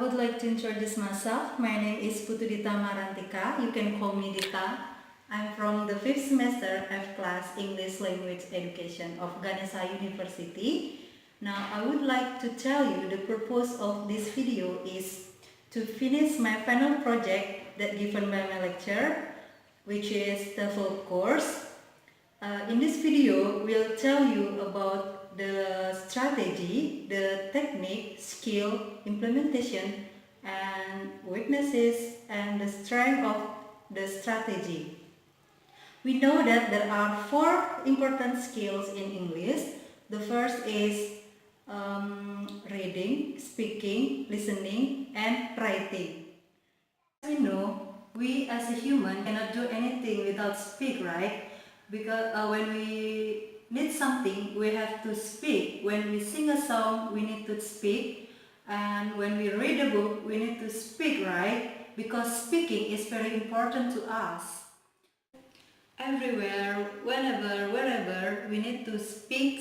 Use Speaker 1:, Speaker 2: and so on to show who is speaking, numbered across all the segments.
Speaker 1: would like to introduce myself. My name is Putudita Marantika. You can call me Dita. I'm from the 5th semester F class English Language Education of Ganesha University. Now I would like to tell you the purpose of this video is to finish my final project that given by my lecture, which is TEFL course. In this video, we'll tell you about the strategy, the technique, skill, implementation, and weaknesses and the strength of the strategy. We know that there are 4 important skills in English. The first is reading, speaking, listening, and writing. As we know, we as a human cannot do anything without speak, right? Because when we need something, we have to speak. When we sing a song, we need to speak. And when we read a book, we need to speak, right? Because speaking is very important to us. Everywhere, whenever, wherever, we need to speak,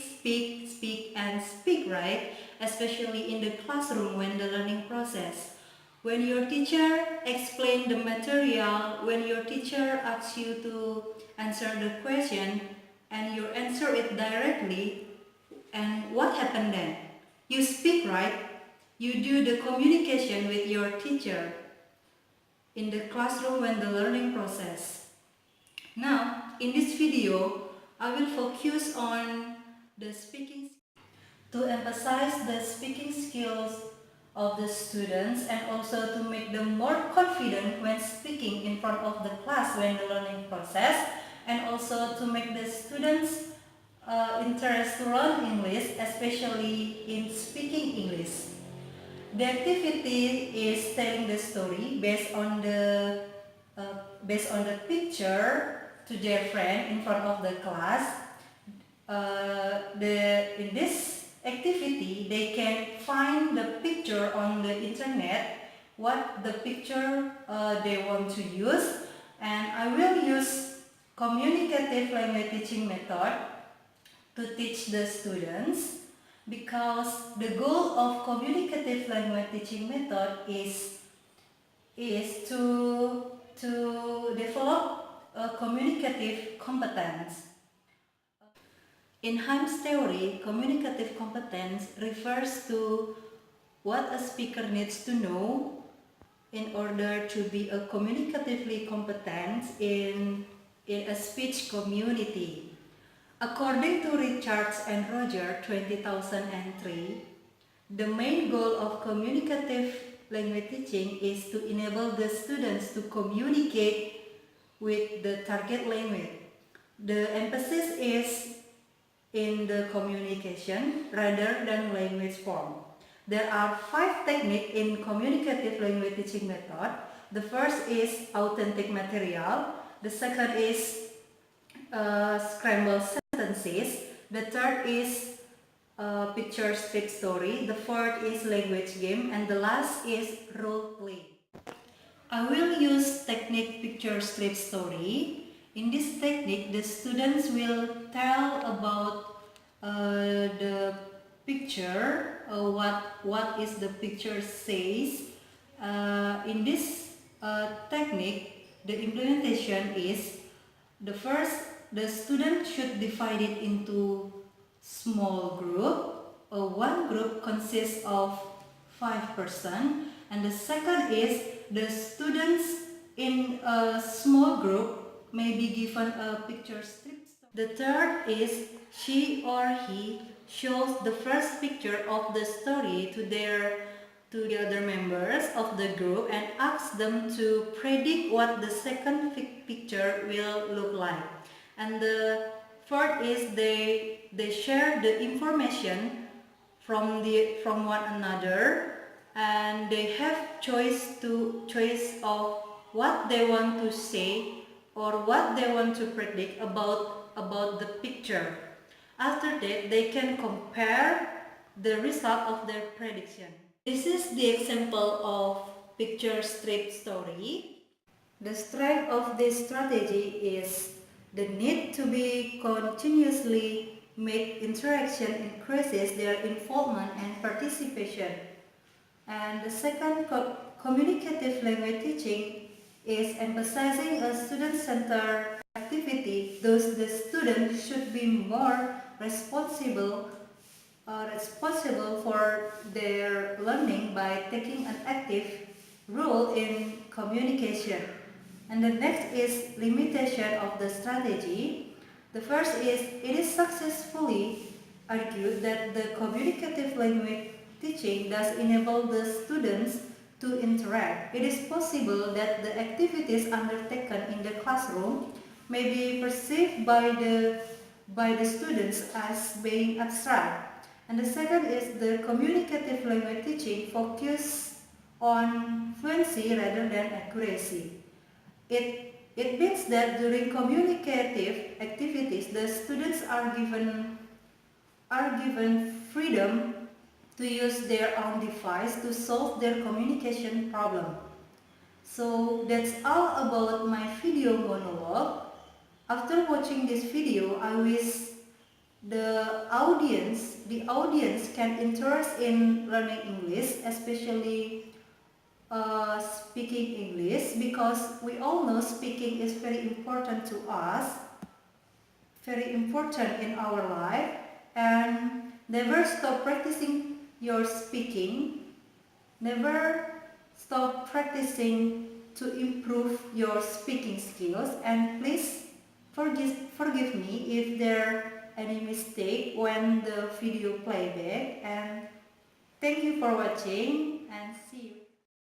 Speaker 1: and speak, right? Especially in the classroom when the learning process. When your teacher explains the material, when your teacher asks you to answer the question and you answer it directly, and what happened then? You speak, right? You do the communication with your teacher in the classroom when the learning process. Now, in this video, I will focus on the speaking to emphasize the speaking skills of the students and also to make them more confident when speaking in front of the class when the learning process, and also to make the students interest to learn English, especially in speaking English. The activity is telling the story based on the picture to their friend in front of the class. In this activity, they can find the picture on the internet, what the picture they want to use, and I will use communicative language teaching method to teach the students, because the goal of communicative language teaching method is to develop a communicative competence. In Heim's theory, communicative competence refers to what a speaker needs to know in order to be a communicatively competent in a speech community. According to Richards and Roger 2003, the main goal of communicative language teaching is to enable the students to communicate with the target language. The emphasis is in the communication rather than language form. There are 5 techniques in communicative language teaching method. The first is authentic material. The second is scrambled sentences. The third is picture strip story. The fourth is language game, and the last is role play. I will use technique picture strip story. In this technique, the students will tell about the picture, what is the picture says. In this technique, the implementation is the student should divide it into small group. One group consists of 5 persons, and the second is the students in a small group may be given a picture strip. The third is she or he shows the first picture of the story to the other members of the group and asks them to predict what the second picture will look like. And the fourth is they share the information from one another, and they have choice of what they want to say or what they want to predict about the picture. After that, they can compare the result of their prediction. This is the example of picture strip story. The strength of this strategy is the need to be continuously make interaction increases their involvement and participation. And the second, communicative language teaching is emphasizing a student-centered activity. Thus, the student should be more responsible for their learning by taking an active role in communication. And the next is limitation of the strategy. The first is it is successfully argued that the communicative language teaching does enable the students to interact. It is possible that the activities undertaken in the classroom may be perceived by the students as being abstract. And the second is the communicative language teaching focus on fluency rather than accuracy. It means that during communicative activities, the students are given freedom to use their own device to solve their communication problem. So that's all about my video monologue. After watching this video, I wish the audience can interest in learning English, especially speaking English, because we all know speaking is very important to us, very important in our life, and never stop practicing your speaking, never stop practicing to improve your speaking skills, and please forgive me if there any mistake when the video playback, and thank you for watching and see you.